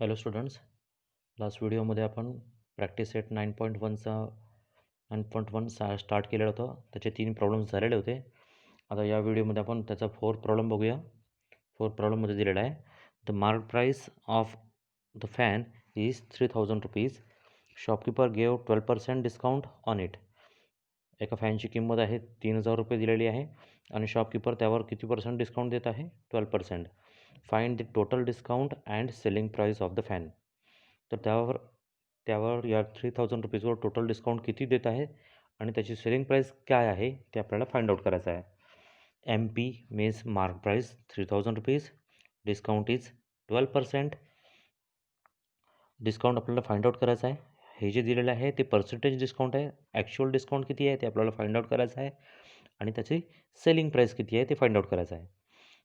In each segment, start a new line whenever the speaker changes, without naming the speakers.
Hello students, last व्हिडिओमध्ये आपण practice set 9.1 start केलेलं होतं. त्याचे 3 प्रॉब्लेम्स झालेले होते. आता या व्हिडिओमध्ये आपण त्याचा 4th प्रॉब्लेम बघूया. 4th प्रॉब्लेममध्ये दिलेला आहे, the mark price of the fan is ₹3000. Shopkeeper gave 12% discount on it. एका फॅनची किंमत आहे ₹3000 दिलेली आहे आणि शॉपकीपर त्यावर किती पर्सेंट डिस्काउंट देत आहे? 12%. Find the total discount and selling price of the fan. तर त्यावर या ₹3000वर टोटल डिस्काउंट किती देत आहे आणि त्याची सेलिंग प्राईस काय आहे ते आपल्याला फाइंड आउट करायचं आहे. MP means mark price ₹3000, discount is 12%. Discount आपल्याला फाइंड आउट करायचं आहे. हे जे दिलेलं आहे ते पर्सेंटेज डिस्काउंट आहे. ॲक्च्युअल डिस्काउंट किती आहे ते आपल्याला फाइंड आउट करायचं आहे आणि त्याची सेलिंग प्राईस किती आहे ते फाइंड आउट करायचं आहे.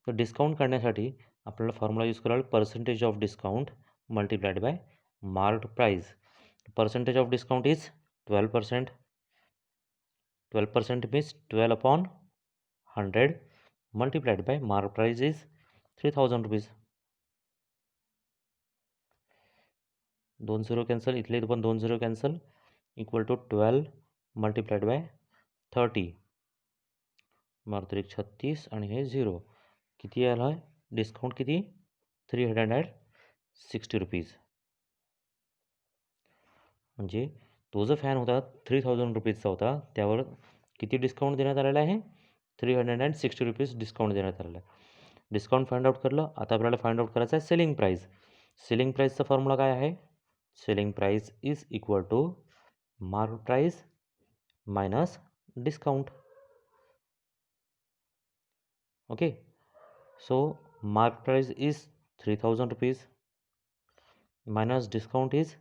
तर डिस्काउंट काढण्यासाठी आपल्याला फॉर्म्युला यूज करायला percentage of discount multiplied by marked price. Percentage of discount is 12%. 12% means 12/100 multiplied by mark price is ₹3000. 2 0 cancel, इथले पण 2 0 cancel, equal to 12 multiplied by 30. Mark 36 आणि हे 0. किती आला आहे डिस्काउंट? किती? ₹360. म्हणजे तो जो फॅन होता ₹3000चा होता, त्यावर किती डिस्काउंट देण्यात आलेला आहे? ₹360 डिस्काउंट देण्यात आलेला आहे. डिस्काउंट फाइंड आउट करलं. आता आपल्याला फाइंड आउट करायचं आहे सेलिंग प्राईस. सेलिंग प्राईसचा फॉर्म्युला काय आहे? Selling price is equal to mark price minus discount. Okay, so mark price is ₹3000 minus discount is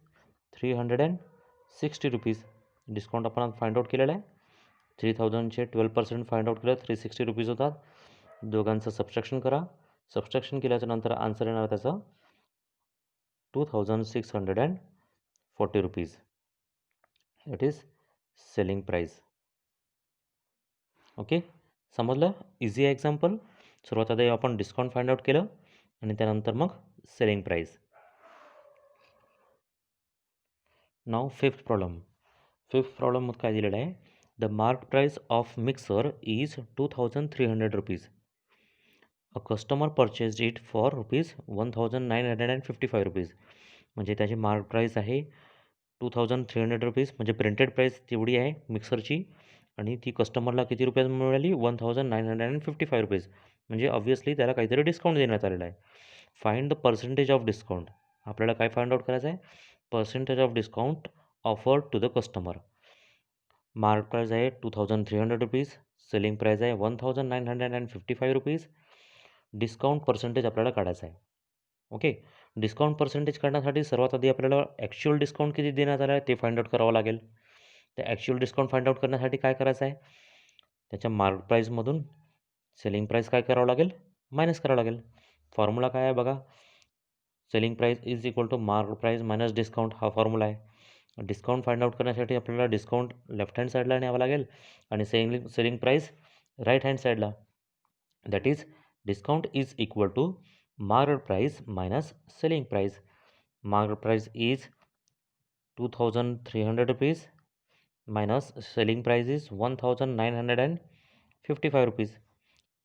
₹360. Discount आपण फाइंड आउट केलेला आहे. 3000चे 12% फाइंड आउट केलं, ₹360 होतात. दोघांचं सबस्ट्रॅक्शन करा. सबस्ट्रॅक्शन केल्याच्या नंतर आन्सर येणार त्याचं ₹2640. That is selling price. Okay, समजलं? इझी आहे एक्झाम्पल. सुरुवात आधी आपण डिस्काउंट फाइंड आउट केलं आणि त्यानंतर मग सेलिंग प्राईस. नाव फिफ्थ प्रॉब्लेम. फिफ्थ प्रॉब्लेममध्ये काय दिलेलं आहे? The mark price of mixer is ₹2300. A customer purchased it for ₹1955. म्हणजे त्याची मार्क प्राईस आहे ₹2300. म्हणजे प्रिंटेड प्राईस तेवढी आहे मिक्सरची आणि ती कस्टमरला किती रुपयात मिळाली? ₹1955. म्हणजे ऑब्व्हियसली त्याला काहीतरी डिस्काउंट देण्यात आलेला आहे. Find the percentage of discount. आपल्याला काय फाइंड आउट करायचं आहे? Percentage of discount offered to the customer. Mark price आहे ₹2300. सेलिंग प्राईस आहे ₹1955. डिस्काउंट पर्सेंटेज आपल्याला काढायचं आहे. ओके, डिस्काउंट पर्सेंटेज काढण्यासाठी सर्वात आधी आपल्याला ॲक्च्युअल डिस्काउंट किती देण्यात आला आहे ते फाइंड आउट करावं लागेल. तर ॲक्च्युअल डिस्काउंट फाइंड आउट करण्यासाठी काय करायचं आहे? त्याच्या मार्क प्राईसमधून सेलिंग प्राईस काय करावं लागेल? मायनस करावं लागेल. फॉर्म्युला काय आहे बघा? Selling price is equal to mark price minus discount, हा फॉर्म्युला आहे. डिस्काउंट फाइंड आउट करण्यासाठी आपल्याला डिस्काउंट लेफ्ट हँड साईडला न्यावं लागेल आणि सेलिंग प्राईस राईट हँड साईडला. That is discount is equal to mark price minus selling price. Mark price is ₹2300 minus selling price is ₹1955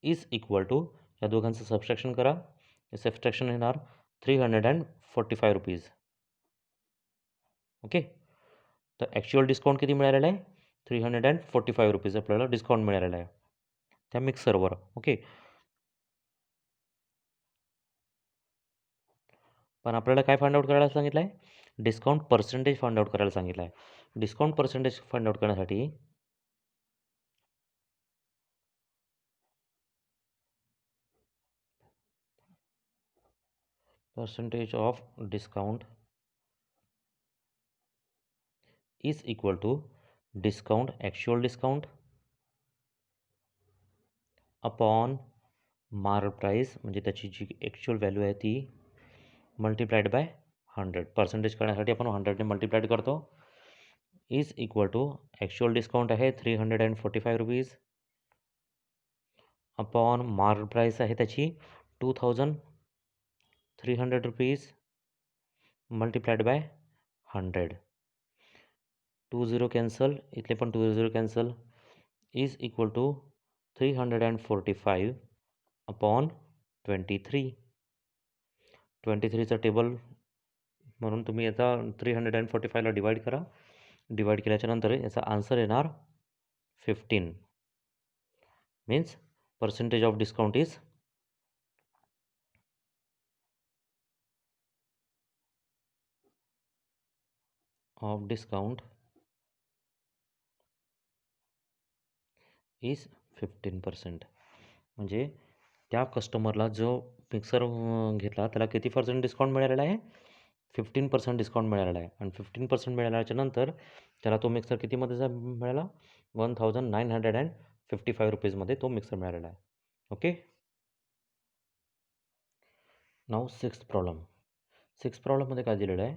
is equal to, या दोघांचं subtraction करा. सबस्ट्रॅक्शन येणार ₹345. ओके, तर ॲक्च्युअल डिस्काउंट किती मिळालेला आहे? ₹345 आपल्याला डिस्काउंट मिळालेला आहे त्या मिक्सरवर. ओके, पण आपल्याला काय फाइंड आउट करायला सांगितलं आहे? डिस्काउंट पर्सेंटेज फाइंड आउट करायला सांगितलं आहे. डिस्काउंट पर्सेंटेज फाइंड आउट करण्यासाठी percentage of discount is equal to discount, actual discount upon mark price, म्हणजे त्याची जी ॲक्च्युअल व्हॅल्यू आहे ती, मल्टिप्लाइड बाय 100. पर्सेंटेज करण्यासाठी आपण 100ने मल्टिप्लाइड करतो. Is equal to actual discount आहे ₹345 अपॉन मार्क प्राईस आहे त्याची ₹2300 मल्टिप्लाइड बाय 100. 2 0 कॅन्सल, इथले पण 2 0 cancel, is equal to 345 upon 23. 23चं टेबल म्हणून तुम्ही याचा 345ला डिवाइड करा. डिवाइड केल्याच्या नंतर याचा आन्सर येणार 15. Means percentage of discount is of discount is 15%. म्हणजे त्या कस्टमरला जो मिक्सर घेतला त्याला किती पर्सेंट डिस्काउंट मिळालेला आहे? 15% डिस्काउंट मिळालेला आहे. आणि 15% मिळाल्याच्या नंतर त्याला तो मिक्सर कितीमध्ये मिळाला? 1955 रुपीजमध्ये तो मिक्सर मिळालेला आहे. ओके. नाव सिक्स्थ प्रॉब्लेममध्ये काय दिलेलं आहे?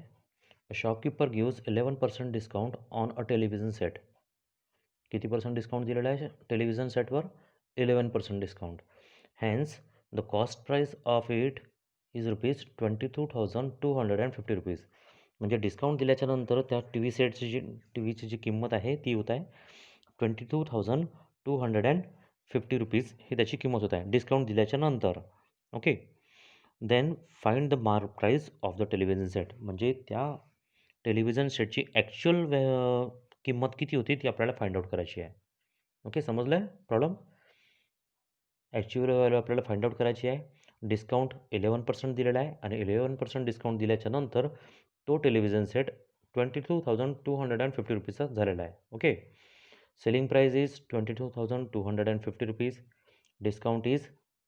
Shopkeeper gives 11% discount on a television set. किती पर्सेंट डिस्काउंट दिलेला आहे टेलिव्हिजन सेटवर? 11% discount. Hence the cost price of it is ₹22,250. म्हणजे डिस्काउंट दिल्याच्या नंतर त्या टी व्हीची जी किंमत आहे ती होत आहे ₹22,250 ही त्याची किंमत होत आहे डिस्काउंट दिल्याच्या नंतर. Okay. Then find the mark price of the television set. म्हणजे त्या टेलिव्हिजन सेटची ॲक्च्युअल किंमत किती होती ती आपल्याला फाइंड आउट करायची आहे. ओके, समजलं आहे प्रॉब्लेम? ॲक्च्युअल व्हॅल्यू आपल्याला फाइंड आउट करायची आहे. डिस्काउंट 11% दिलेला आहे आणि 11% डिस्काउंट दिल्याच्या नंतर तो टेलिव्हिजन सेट ₹22,250 झालेला आहे. Okay. Selling price is ₹22,250. Discount is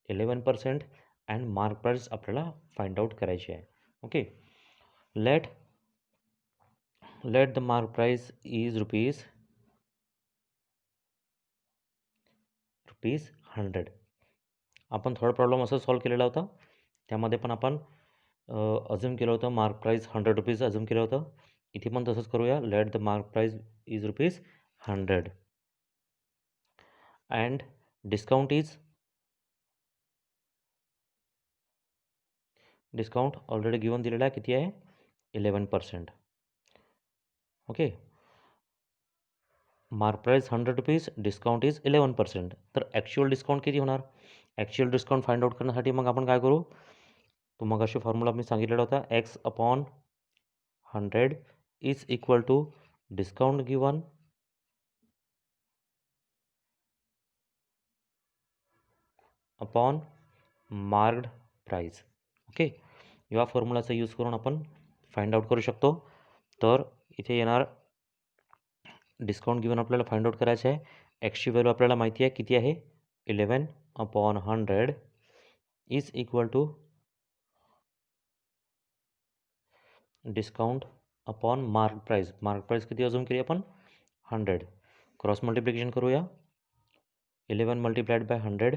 11% and mark price आपल्याला फाइंड आउट करायची आहे. Okay. Let the mark price is rupees 100. आपण थर्ड प्रॉब्लेम असं सॉल्व केलेला होता. त्यामध्ये पण आपण अझ्युम केलं होतं मार्क प्राईस ₹100 अझ्युम केलं होतं. इथे पण तसंच करूया. Let the mark price is rupees 100 and discount already given दिलेला आहे. किती आहे? 11%. Okay. Mark price ₹100, discount is 11%. तर ॲक्च्युअल डिस्काउंट किती होणार? ॲक्च्युअल डिस्काउंट फाइंड आउट करण्यासाठी मग आपण काय करू? तो मग अशी फॉर्म्युला मी सांगितलेला होता. X/100 is equal to discount given upon marked price. Okay. या फॉर्म्युलाचा यूज करून आपण फाइंड आउट करू शकतो. तर इथे येणार डिस्काउंट गिवन आपल्याला फाइंड आउट करायचं आहे. एक्सची व्हॅल्यू आपल्याला माहिती आहे किती आहे? 11/100 is equal to discount upon mark price. Mark price किती अजून केली आपण? 100. क्रॉस मल्टिप्लिकेशन करूया. 11 multiplied by 100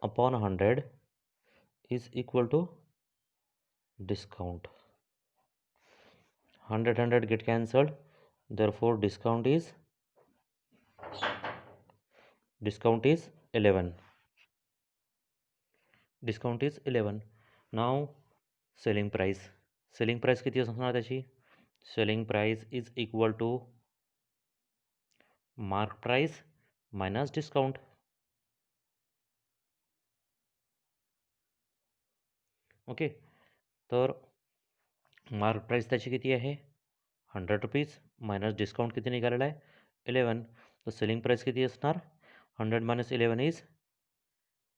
upon 100 is equal to discount. 100 get cancelled. Therefore discount is 11. Discount is 11. Now selling price. Selling price किती असणार त्याची? Selling price is equal to mark price minus discount. Okay. तर mark price त्याची किती आहे? ₹100 minus discount किती निघालेला आहे? 11. तर सेलिंग प्राईस किती असणार? 100 minus 11 is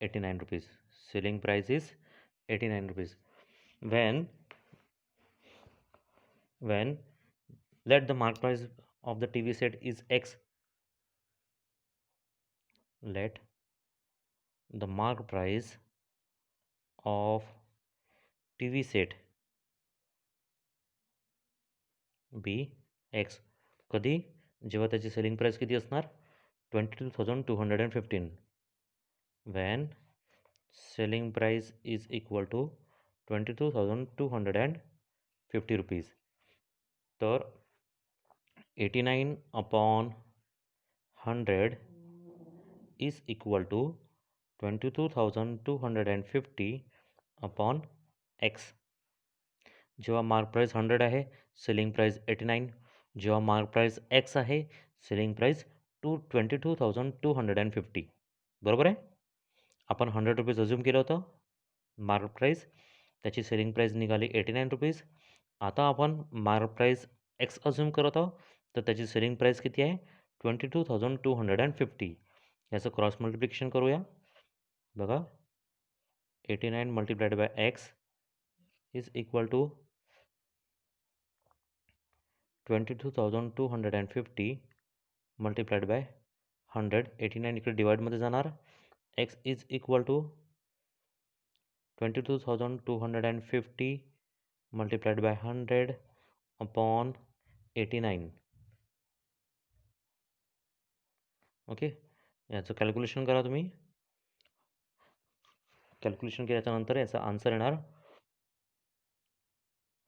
₹89. Selling price is ₹89. When let the mark price of the TV set is X. Let the mark price of TV set be X. कधी? जेव्हा त्याची सेलिंग प्राईस किती असणार? 22,215. When selling price is equal to 22,250 rupees. तर 89/100 is equal to 22,250 upon X. जेव्हा mark price 100 आहे, selling price 89. जेव्हा mark price x आहे, सेलिंग प्राईस 22,250. बरोबर आहे. आपण ₹100 अज्युम केलं होतं मार्क प्राईस, त्याची सेलिंग प्राईस निघाली ₹89. आता आपण मार्क प्राईस एक्स अज्युम करत आहोत, तर त्याची सेलिंग प्राईस किती आहे? 22,250. याचं क्रॉस मल्टिप्लिकेशन करूया. बघा, 89 multiplied by X is equal to 22,250 multiplied by 100. 89 इकडे डिवाइडमध्ये जाणार. X is equal to 22,250 multiplied by 100 upon 89. Okay, याचं कॅल्क्युलेशन करा तुम्ही. कॅल्क्युलेशन केल्याच्यानंतर याचा आन्सर येणार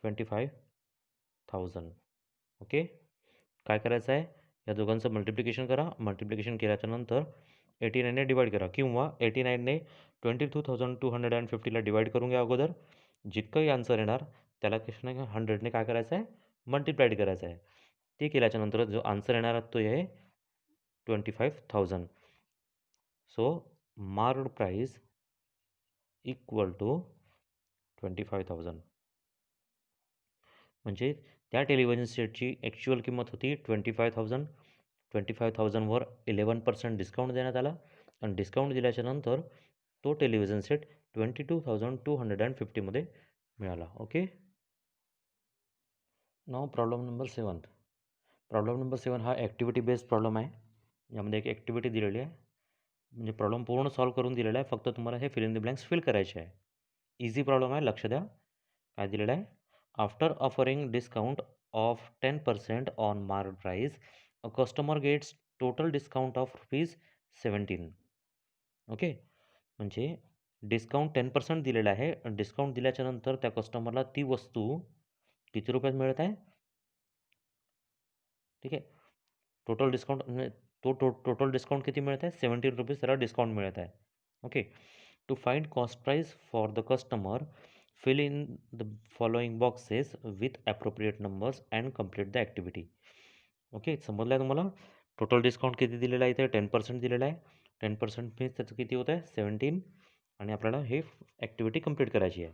25,000. ओके, काय करायचं आहे? या दोघांचं मल्टिप्लिकेशन करा. मल्टिप्लिकेशन केल्याच्यानंतर 89ने डिवाइड करा, किंवा 89ने 22,250ला डिवाइड करून घ्या अगोदर. जितकंही आन्सर येणार त्याला कशाने 100ने काय करायचं आहे? मल्टिप्लाइड करायचं आहे. ते केल्याच्यानंतर जो आन्सर येणार आहे तो आहे 25,000. So marked price equal to 25,000. म्हणजे त्या टेलिव्हिजन सेटची ॲक्च्युअल किंमत होती 25,000. 25,000वर 11% डिस्काउंट देण्यात आला, आणि डिस्काउंट दिल्याच्यानंतर तो टेलिव्हिजन सेट 22,250मध्ये मिळाला. ओके. नाव प्रॉब्लेम नंबर 7. प्रॉब्लेम नंबर 7 हा ॲक्टिव्हिटी बेस्ड प्रॉब्लेम आहे. यामध्ये एक ॲक्टिव्हिटी दिलेली आहे, म्हणजे प्रॉब्लेम पूर्ण सॉल्व करून दिलेला आहे. फक्त तुम्हाला हे fill in the blanks fill करायचे आहे. इझी प्रॉब्लेम आहे, लक्ष द्या. काय दिलेलं आहे? After offering discount of 10% on mark price, a customer gets total discount of ₹17. Okay, म्हणजे डिस्काउंट 10% दिलेला आहे. डिस्काउंट दिल्याच्यानंतर त्या कस्टमरला ती वस्तू किती रुपयात मिळत आहे? ठीक आहे, टोटल डिस्काउंट म्हणजे टोटल डिस्काउंट किती मिळत आहे? ₹17 त्याला डिस्काउंट मिळत आहे. Okay, to find cost price for the customer, fill in the following boxes with appropriate numbers and complete the activity. Okay, समजलं आहे तुम्हाला? टोटल डिस्काउंट किती दिलेला आहे? इथे 10% दिलेला आहे. 10% मीन्स त्याचं किती होत आहे? 17. आणि आपल्याला हे ॲक्टिव्हिटी कंप्लीट करायची आहे.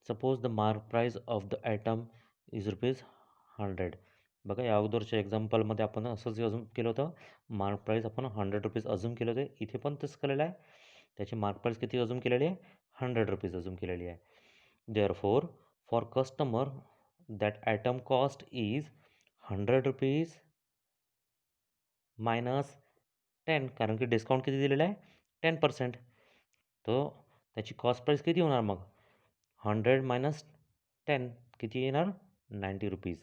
Suppose the mark price of the item is ₹100. बघा, या अगोदरच्या एक्झाम्पलमध्ये आपण असंच अजून केलं होतं. मार्क प्राईस आपण ₹100 अजूम केलं होते. इथे पण तसं केलेलं आहे. त्याची मार्क प्राईस किती अजूम केलेली आहे? ₹100 अजूम केलेली आहे. Therefore for customer that item cost is ₹100 minus 10, कारण की डिस्काउंट किती दिलेलं आहे? 10%. तो त्याची कॉस्ट प्राईस किती होणार मग? 100 मायनस 10 किती येणार? ₹90.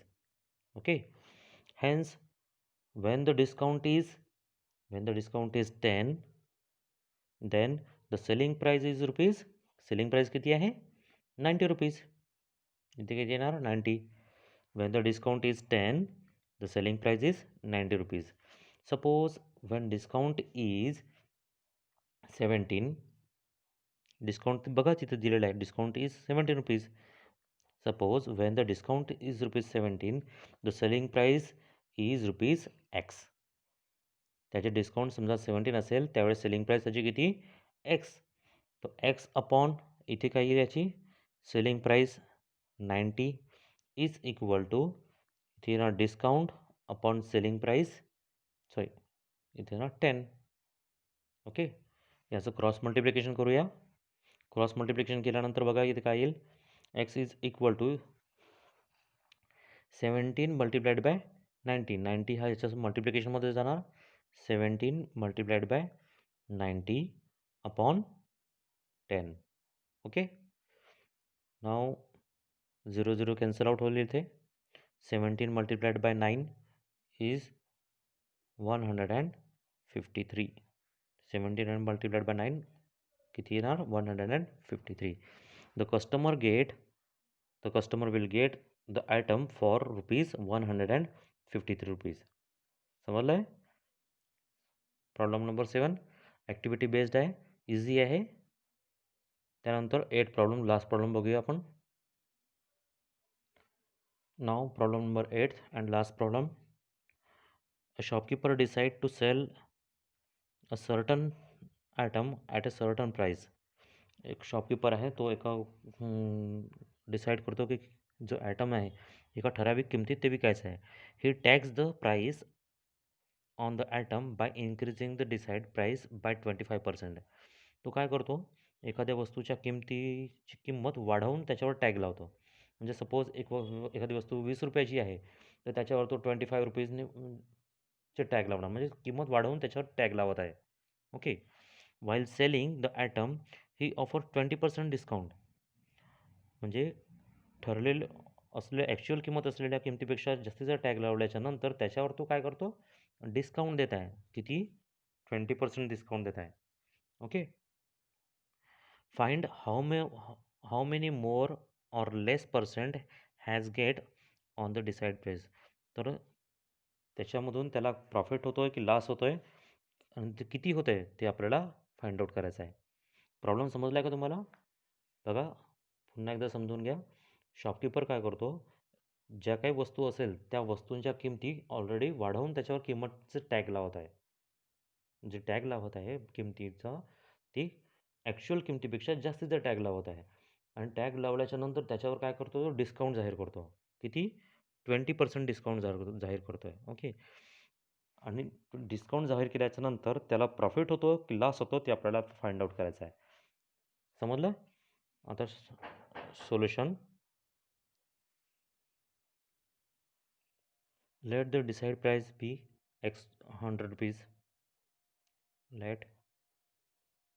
Okay, hence when the discount is 10, then the selling price is rupees. Selling price किती आहे? ₹90. इथे किती येणार? 90. when the discount is 10, the selling price is ₹90. suppose when discount is 17, discount बघा तिथे दिलेलं आहे, discount is ₹17. Suppose when the discount is ₹17, the selling price is ₹X. त्याचे डिस्काउंट समजा 17 असेल, त्यावेळेस सेलिंग प्राईस त्याची किती? एक्स. तो एक्स अपॉन इथे काय येईल याची? Selling price 90 is equal to, इथे येणार discount upon selling price, sorry इथे येणार 10. ओके, याचं क्रॉस मल्टिप्लिकेशन करूया. क्रॉस मल्टिप्लिकेशन केल्यानंतर बघा इथे काय येईल? X is equal to 17 multiplied by 90. 90 हा याच्या मल्टिप्लिकेशनमध्ये जाणार. 17 multiplied by 90 upon 10. Okay, now 0 0 cancel out होईल इथे. 17 multiplied by 9 is 153. 17 multiplied by 9 किती येणार? 153. The customer will get the item for ₹153. समजलं आहे? प्रॉब्लेम नंबर 7 ॲक्टिव्हिटी बेस्ड आहे, इझी आहे. त्यानंतर 8 प्रॉब्लेम, लास्ट प्रॉब्लेम बघूया आपण. नाव problem number 8 and last problem. A shopkeeper decide to sell a certain item at a certain price. एक shopkeeper आहे, तो एका डिसाईड करतो की जो ॲटम आहे एका ठराविक किमतीत ते विकायचं आहे. He tax the price on the item by increasing the decide price by 25%. तो काय करतो, एखाद्या वस्तूच्या किमतीची किंमत वाढवून त्याच्यावर टॅग लावतो. म्हणजे सपोज एखादी वस्तू 20 रुपयाची आहे, तर त्याच्यावर तो 25 रुपीजने चे टॅग लावणार, म्हणजे किंमत वाढवून त्याच्यावर टॅग लावत आहे. Okay. while selling the atom he offers 20% discount. म्हणजे ठरलेलं असले ॲक्च्युअल किंमत असलेल्या किमतीपेक्षा जास्तीचा टॅग लावल्याच्या नंतर त्याच्यावर तो काय करतो, डिस्काउंट देत आहे. किती? 20% डिस्काउंट देत आहे. Okay. Find how many more or less percent has get on the decide price. तर त्याच्यामधून त्याला प्रॉफिट होतो आहे की लॉस होतो आहे, आणि ते किती होतं आहे ते आपल्याला फाइंड आउट करायचं आहे. प्रॉब्लेम समजला आहे का तुम्हाला? बघा, पुन्हा एकदा समजून घ्या. शॉपकीपर काय करतो, ज्या काही वस्तू असेल त्या वस्तूंच्या किमती ऑलरेडी वाढवून त्याच्यावर किंमतचे टॅग लावत आहे. जे टॅग लावत आहे किमतीचा, ती ॲक्च्युअल किमतीपेक्षा जास्तीचा टॅग लावत आहे. आणि टॅग लावल्याच्या नंतर त्याच्यावर काय करतो, डिस्काउंट जाहीर करतो. किती? 20% डिस्काउंट जाहीर करतो आहे. ओके. आणि डिस्काउंट जाहीर केल्याच्या नंतर त्याला प्रॉफिट होतो की लॉस होतो ते आपल्याला फाइंड आउट करायचं आहे. समजलं? आता solution. Let the decide price be x 100 rupees. Let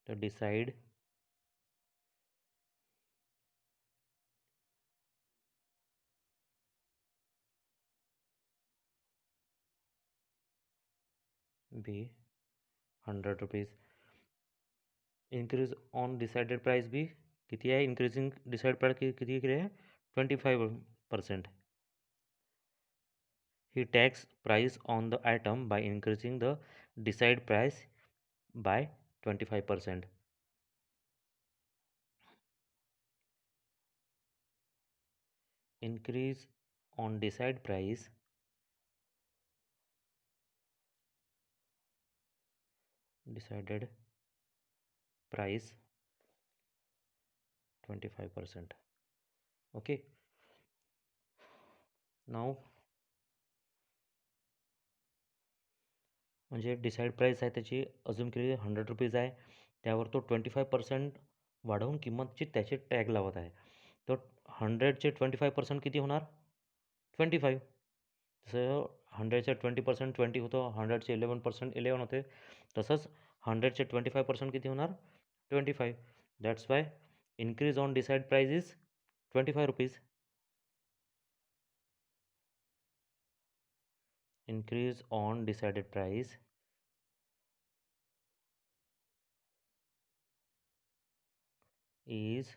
the decide be 100 rupees. Increase on decided price भी किती आहे? increasing decide price किती केली आहे? 25%. He tax price on the item by increasing the decide price by 25%. Increase on decide price decided price 25%. Okay. Now म्हणजे decide price आहे त्याची अजून केली 100 रुपीज आहे, त्यावर तो 25% वाढवून किंमतची त्याचे टॅग लावत आहे. तर 100चे 25% किती होणार? 25. जसं 100चे 20% 20 होतं, 100चे 11% 11 होते. तसंच 100चे 25% किती होणार? 25. That's why increase on decide price is 25 rupees. Increase on decided price is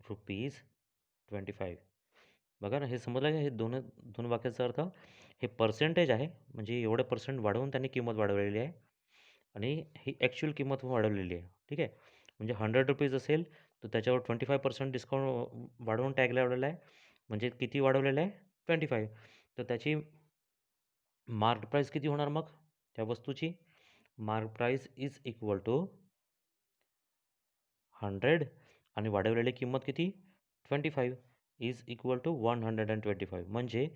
₹25. बघा ना, हे समजलं का? हे दोन वाक्याचा अर्थ. हे पर्सेंटेज आहे, म्हणजे एवढे पर्सेंट वाढवून त्यांनी किंमत वाढवलेली आहे, आणि ही ॲक्च्युअल किंमत वाढवलेली आहे. ठीक आहे. म्हणजे 100 रुपीज असेल तर त्याच्यावर 25% डिस्काउंट वाढवून टॅग लावलेला आहे. म्हणजे किती वाढवलेलं आहे? 25. तर त्याची मार्क प्राईस किती होणार मग त्या वस्तूची? Mark price is equal to 100 आणि वाढवलेली किंमत किती? 25 इज इक्वल टू 125. म्हणजे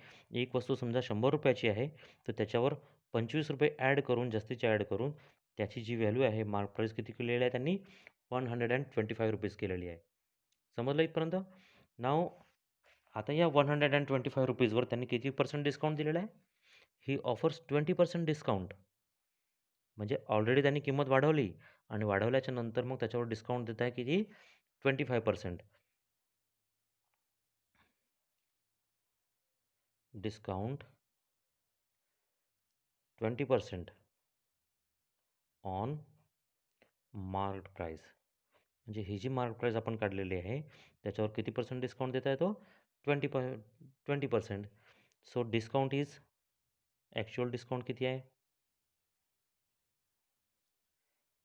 एक वस्तू समजा 100 रुपयाची आहे, तर त्याच्यावर 25 रुपये ॲड करून, जास्तीचे ॲड करून त्याची जी व्हॅल्यू आहे, मार्क प्राईस किती केलेली आहे त्यांनी? 125 रुपीज केलेली आहे. समजलं इथपर्यंत? नाव आता या 125 रुपीजवर त्यांनी किती पर्सेंट डिस्काउंट दिलेला आहे? ही ऑफर्स 20% डिस्काउंट. म्हणजे ऑलरेडी त्यांनी किंमत वाढवली, आणि वाढवल्याच्या नंतर मग त्याच्यावर डिस्काउंट देत आहे किती? 25%. Discount 20% on marked price. म्हणजे ही जी मार्क प्राईस आपण काढलेली आहे त्याच्यावर किती पर्सेंट डिस्काउंट देत आहे तो? 20%. So discount is, actual discount किती आहे?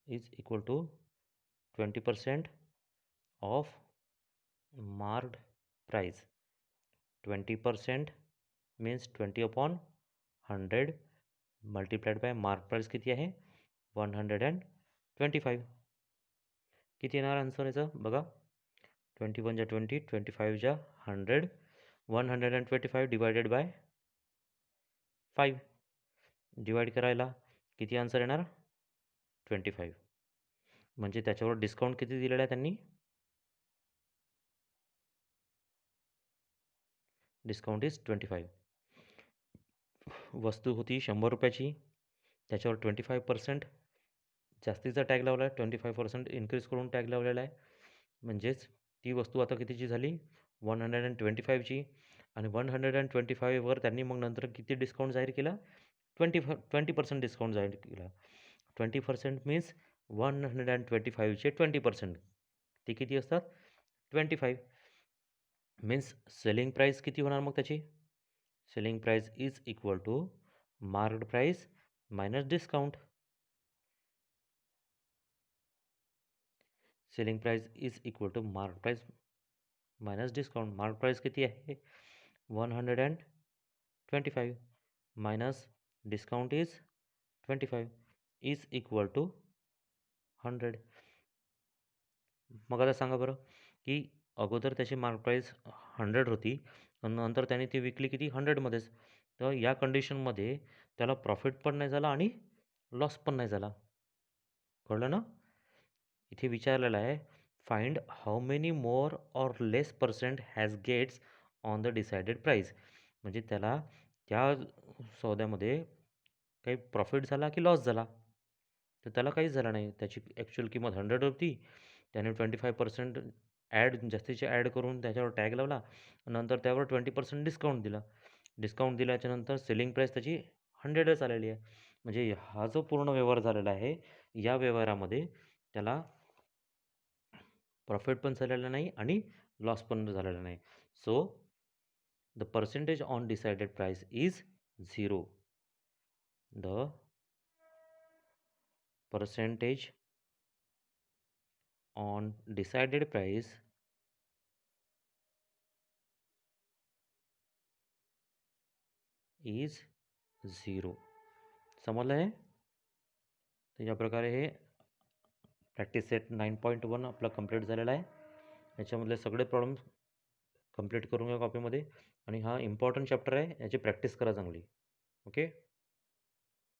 Is equal to 20% of marked price 20% means 20/100 multiplied by mark price किती आहे 125. किती येणार आन्सर याचं बघा 21 जा 20 25 जा 100 125 डिवायडेड बाय 5 डिवाइड करायला किती आन्सर येणार 25. म्हणजे त्याच्यावर डिस्काउंट किती दिलेला आहे त्यांनी डिस्काउंट इज 25. वस्तू होती 100 रुपयाची त्याच्यावर 25% जास्तीचा टॅग लावला आहे 25% इन्क्रीज करून टॅग लावलेला आहे म्हणजेच ती वस्तू आता कितीची झाली 125ची आणि 125वर त्यांनी मग नंतर किती डिस्काउंट जाहीर केला 20% डिस्काउंट जाहीर केला 20% मीन्स 125चे 20% ते किती असतात 25 मीन्स सेलिंग प्राईस किती होणार मग त्याची selling price is equal to marked price minus discount selling price is equal to mark price minus discount mark price किती आहे 125 minus discount is 25 is equal to 100. मग आता सांगा बरं की अगोदर त्याची मार्क प्राइस 100 होती आणि नंतर त्याने ती विकली किती 100मध्येच तर या कंडिशनमध्ये त्याला प्रॉफिट पण नाही झाला आणि लॉस पण नाही झाला कळलं ना इथे विचारलेलं आहे find how many more or less percent has gets on the decided price म्हणजे त्याला त्या सौद्यामध्ये काही प्रॉफिट झाला की लॉस झाला तर त्याला काहीच झालं नाही त्याची ॲक्च्युअल किंमत 100 होती त्याने 25% जास्तीचे ॲड करून त्याच्यावर टॅग लावला नंतर त्यावर 20% डिस्काउंट दिला डिस्काउंट दिल्याच्या नंतर सेलिंग प्राईस त्याची 100च आलेली आहे म्हणजे हा जो पूर्ण व्यवहार झालेला आहे या व्यवहारामध्ये त्याला प्रॉफिट पण झालेला नाही आणि लॉस पण झालेला नाही so the percentage on decided price is 0 the percentage on decided price is 0 समजलं आहे तर या प्रकारे हे प्रॅक्टिस सेट 9.1 आपला कंप्लीट झालेला आहे याच्यामधले सगळे प्रॉब्लेम कंप्लीट करून घ्या कॉपीमध्ये आणि हा इम्पॉर्टंट चॅप्टर आहे याची प्रॅक्टिस करा चांगली ओके